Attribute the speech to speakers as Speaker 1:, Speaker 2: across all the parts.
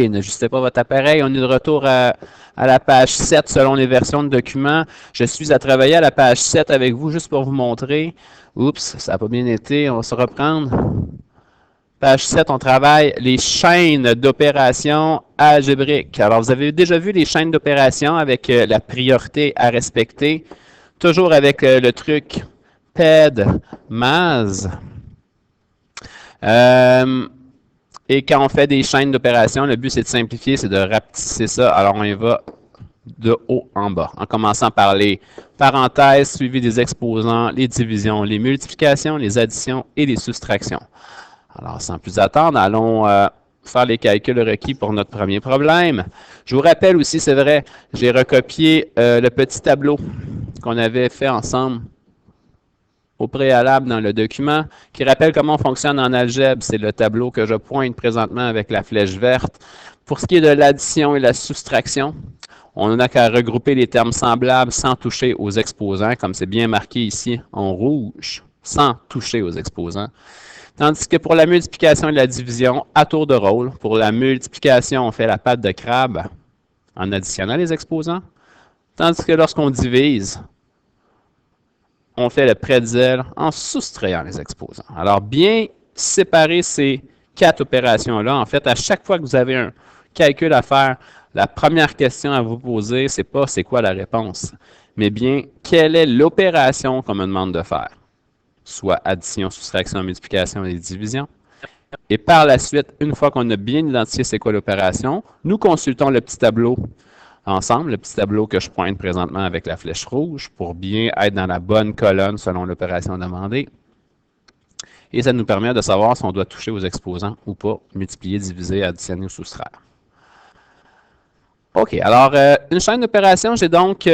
Speaker 1: n'ajustez pas votre appareil. On est de retour à la page 7 selon les versions de documents. Je suis à travailler à la page 7 avec vous juste pour vous montrer. Oups, ça n'a pas bien été. On va se reprendre. Page 7, on travaille les chaînes d'opérations algébriques. Alors, vous avez déjà vu les chaînes d'opérations avec la priorité à respecter. Toujours avec le truc PED, MAS. Et quand on fait des chaînes d'opérations, le but c'est de simplifier, c'est de rapetisser ça. Alors on y va de haut en bas, en commençant par les parenthèses suivies des exposants, les divisions, les multiplications, les additions et les soustractions. Alors sans plus attendre, allons faire les calculs requis pour notre premier problème. Je vous rappelle aussi, c'est vrai, j'ai recopié le petit tableau qu'on avait fait ensemble au préalable dans le document, qui rappelle comment on fonctionne en algèbre. C'est le tableau que je pointe présentement avec la flèche verte. Pour ce qui est de l'addition et la soustraction, on n'a qu'à regrouper les termes semblables sans toucher aux exposants, comme c'est bien marqué ici en rouge, sans toucher aux exposants. Tandis que pour la multiplication et la division, à tour de rôle, pour la multiplication, on fait la patte de crabe en additionnant les exposants, tandis que lorsqu'on divise, on fait le pretzel en soustrayant les exposants. Alors, bien séparer ces 4 opérations-là. En fait, à chaque fois que vous avez un calcul à faire, la première question à vous poser, c'est pas c'est quoi la réponse, mais bien quelle est l'opération qu'on me demande de faire. Soit addition, soustraction, multiplication et division. Et par la suite, une fois qu'on a bien identifié c'est quoi l'opération, nous consultons le petit tableau ensemble, le petit tableau que je pointe présentement avec la flèche rouge pour bien être dans la bonne colonne selon l'opération demandée. Et ça nous permet de savoir si on doit toucher aux exposants ou pas, multiplier, diviser, additionner ou soustraire. OK, alors une chaîne d'opération, j'ai donc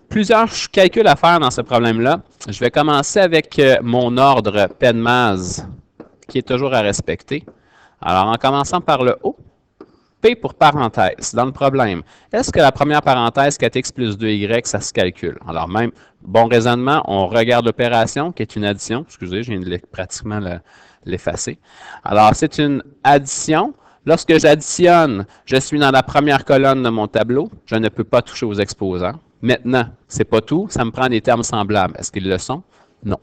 Speaker 1: plusieurs calculs à faire dans ce problème-là. Je vais commencer avec mon ordre PEDMAS qui est toujours à respecter. Alors en commençant par le haut, P pour parenthèse, dans le problème. Est-ce que la première parenthèse, 4x plus 2y, ça se calcule? Alors même, bon raisonnement, on regarde l'opération, qui est une addition. Excusez, je viens de pratiquement l'effacer. Alors, c'est une addition. Lorsque j'additionne, je suis dans la première colonne de mon tableau. Je ne peux pas toucher aux exposants. Maintenant, c'est pas tout. Ça me prend des termes semblables. Est-ce qu'ils le sont? Non.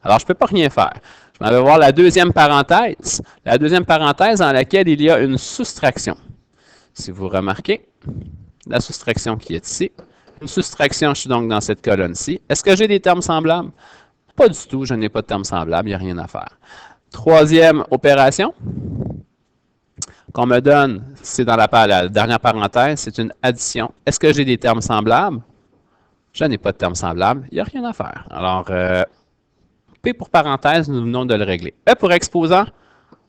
Speaker 1: Alors, je ne peux pas rien faire. Je m'en vais voir la deuxième parenthèse. La deuxième parenthèse dans laquelle il y a une soustraction. Si vous remarquez, la soustraction qui est ici. Une soustraction, je suis donc dans cette colonne-ci. Est-ce que j'ai des termes semblables? Pas du tout, je n'ai pas de termes semblables, il n'y a rien à faire. Troisième opération qu'on me donne, c'est dans la dernière parenthèse, c'est une addition. Est-ce que j'ai des termes semblables? Je n'ai pas de termes semblables, il n'y a rien à faire. Alors, P pour parenthèse, nous venons de le régler. E pour exposant,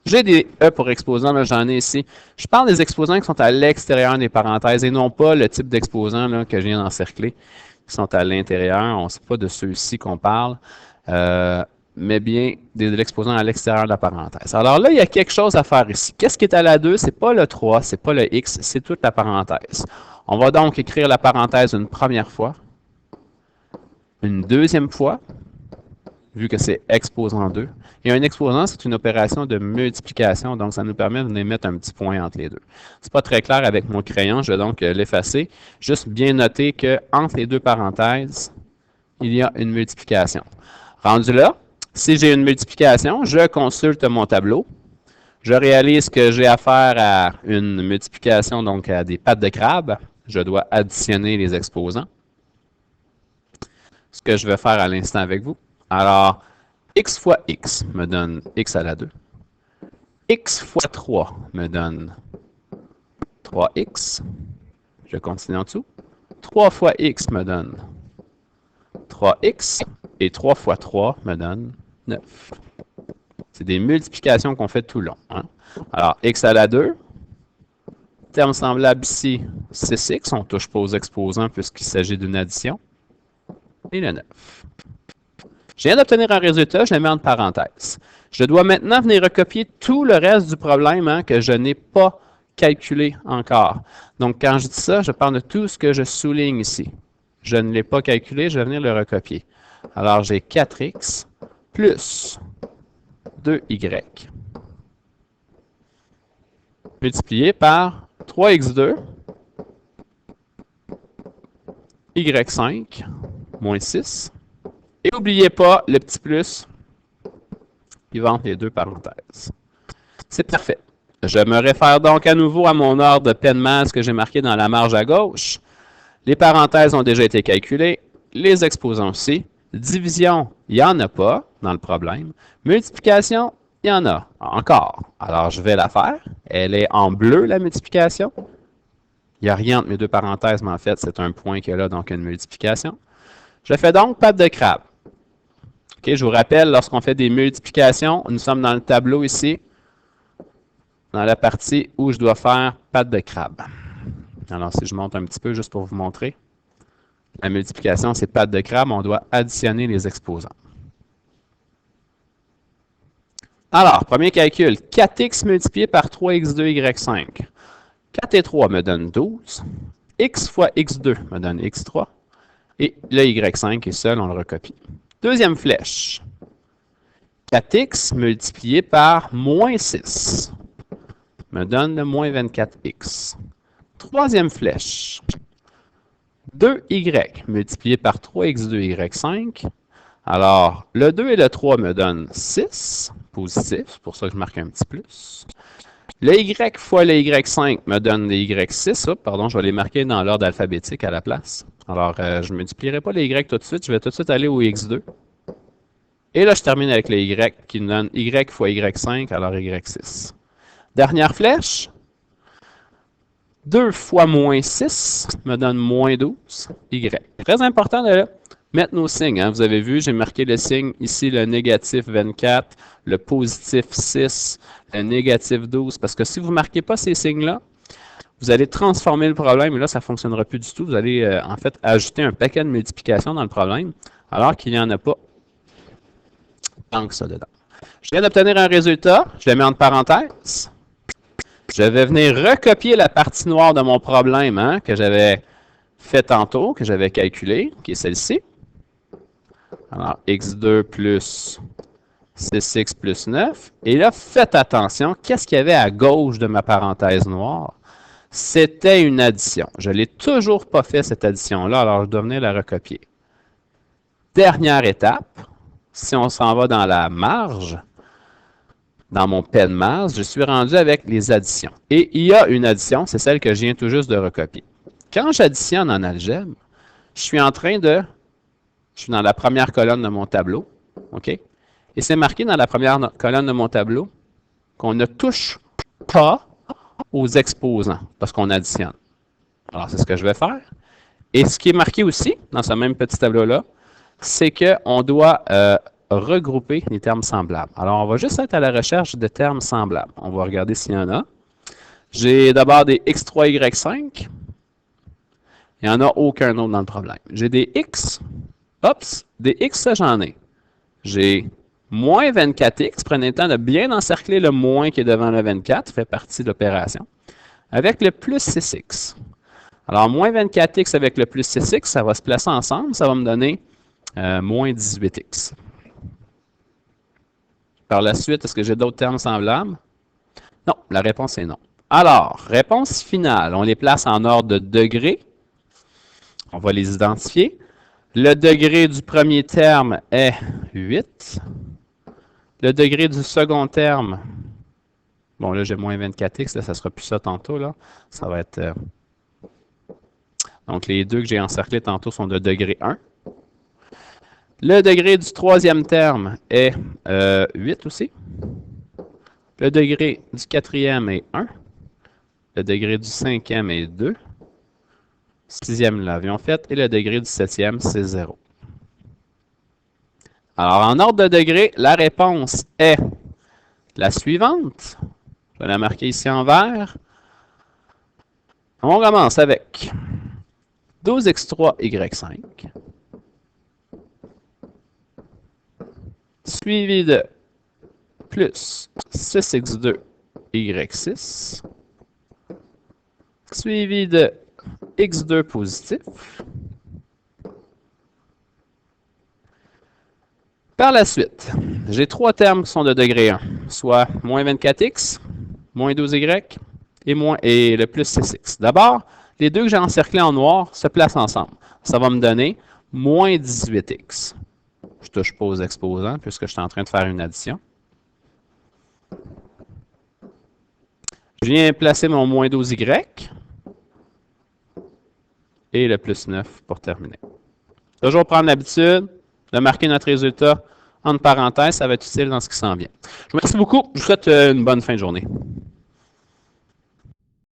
Speaker 1: j'ai des E pour exposants, là j'en ai ici. Je parle des exposants qui sont à l'extérieur des parenthèses et non pas le type d'exposants que je viens d'encercler, qui sont à l'intérieur. On ne sait pas de ceux-ci qu'on parle, mais bien de l'exposant à l'extérieur de la parenthèse. Alors là, il y a quelque chose à faire ici. Qu'est-ce qui est à la 2? Ce n'est pas le 3, ce n'est pas le X, c'est toute la parenthèse. On va donc écrire la parenthèse une première fois, une deuxième fois, vu que c'est exposant 2. Et un exposant, c'est une opération de multiplication, donc ça nous permet de mettre un petit point entre les deux. Ce n'est pas très clair avec mon crayon, je vais donc l'effacer. Juste bien noter qu'entre les deux parenthèses, il y a une multiplication. Rendu là, si j'ai une multiplication, je consulte mon tableau. Je réalise que j'ai affaire à une multiplication, donc à des pattes de crabe. Je dois additionner les exposants. Ce que je vais faire à l'instant avec vous. Alors, x fois x me donne x à la 2. X fois 3 me donne 3x. Je continue en dessous. 3 fois x me donne 3x. Et 3 fois 3 me donne 9. C'est des multiplications qu'on fait tout le long. Hein? Alors, x à la 2. Terme semblable ici, 6x. On ne touche pas aux exposants puisqu'il s'agit d'une addition. Et le 9. Je viens d'obtenir un résultat, je le mets entre parenthèses. Je dois maintenant venir recopier tout le reste du problème que je n'ai pas calculé encore. Donc, quand je dis ça, je parle de tout ce que je souligne ici. Je ne l'ai pas calculé, je vais venir le recopier. Alors, j'ai 4x plus 2y multiplié par 3x2, y5, moins 6. Et n'oubliez pas le petit plus qui va entre les deux parenthèses. C'est parfait. Je me réfère donc à nouveau à mon ordre de Penmans que j'ai marqué dans la marge à gauche. Les parenthèses ont déjà été calculées, les exposants aussi. Division, il n'y en a pas dans le problème. Multiplication, il y en a encore. Alors, je vais la faire. Elle est en bleu, la multiplication. Il n'y a rien entre mes deux parenthèses, mais en fait, c'est un point qu'il y a là, donc une multiplication. Je fais donc patte de crabe. OK, je vous rappelle, lorsqu'on fait des multiplications, nous sommes dans le tableau ici, dans la partie où je dois faire patte de crabe. Alors, si je monte un petit peu, juste pour vous montrer. La multiplication, c'est patte de crabe, on doit additionner les exposants. Alors, premier calcul, 4x multiplié par 3x2, y5. 4 et 3 me donne 12. X fois x2 me donne x3. Et le y5 est seul, on le recopie. Deuxième flèche. 4x multiplié par moins 6 me donne le moins 24x. Troisième flèche. 2y multiplié par 3x2, y5. Alors, le 2 et le 3 me donnent 6, positif, c'est pour ça que je marque un petit plus. Le y fois le y5 me donne les y6. Pardon, je vais les marquer dans l'ordre alphabétique à la place. Alors, je ne multiplierai pas les y tout de suite, je vais tout de suite aller au x2. Et là, je termine avec le y qui me donne y fois y5, alors y6. Dernière flèche. 2 fois moins 6 me donne moins 12, y. Très important de mettre nos signes. Hein. Vous avez vu, j'ai marqué le signe ici, le négatif 24, le positif 6, le négatif 12, parce que si vous ne marquez pas ces signes-là, vous allez transformer le problème, et là, ça ne fonctionnera plus du tout. Vous allez, en fait, ajouter un paquet de multiplication dans le problème, alors qu'il n'y en a pas tant que ça dedans. Je viens d'obtenir un résultat, je le mets entre parenthèses. Je vais venir recopier la partie noire de mon problème hein, que j'avais fait tantôt, que j'avais calculé, qui est celle-ci. Alors, x2 plus 6x plus 9. Et là, faites attention, qu'est-ce qu'il y avait à gauche de ma parenthèse noire? C'était une addition. Je ne l'ai toujours pas fait, cette addition-là, alors je dois venir la recopier. Dernière étape, si on s'en va dans la marge, dans mon Penmans, je suis rendu avec les additions. Et il y a une addition, c'est celle que je viens tout juste de recopier. Quand j'additionne en algèbre, je suis en train de... Je suis dans la première colonne de mon tableau. OK? Et c'est marqué dans la première colonne de mon tableau qu'on ne touche pas aux exposants parce qu'on additionne. Alors, c'est ce que je vais faire. Et ce qui est marqué aussi, dans ce même petit tableau-là, c'est qu'on doit regrouper les termes semblables. Alors, on va juste être à la recherche de termes semblables. On va regarder s'il y en a. J'ai d'abord des x3, y5. Il n'y en a aucun autre dans le problème. J'ai des x. Oups, des x, ça j'en ai. J'ai moins 24x. Prenez le temps de bien encercler le moins qui est devant le 24. Ça fait partie de l'opération. Avec le plus 6x. Alors, moins 24x avec le plus 6x, ça va se placer ensemble. Ça va me donner moins 18x. Par la suite, est-ce que j'ai d'autres termes semblables? Non, la réponse est non. Alors, réponse finale, on les place en ordre de degrés. On va les identifier. Le degré du premier terme est 8. Le degré du second terme, bon là j'ai moins 24x, là, ça ne sera plus ça tantôt. Là. Ça va être... donc les deux que j'ai encerclés tantôt sont de degré 1. Le degré du troisième terme est 8 aussi. Le degré du quatrième est 1. Le degré du cinquième est 2. Sixième, nous l'avions fait. Et le degré du septième, c'est 0. Alors, en ordre de degré, la réponse est la suivante. Je vais la marquer ici en vert. On commence avec 12x3, y5. Suivi de plus 6x2, y6. Suivi de x2 positif. Par la suite, j'ai trois termes qui sont de degré 1, soit moins 24x, moins 12y et le plus 6x. D'abord, les deux que j'ai encerclés en noir se placent ensemble. Ça va me donner moins 18x. Je ne touche pas aux exposants puisque je suis en train de faire une addition. Je viens placer mon moins 12y et le plus 9 pour terminer. Toujours prendre l'habitude de marquer notre résultat entre parenthèses, ça va être utile dans ce qui s'en vient. Je vous remercie beaucoup. Je vous souhaite une bonne fin de journée.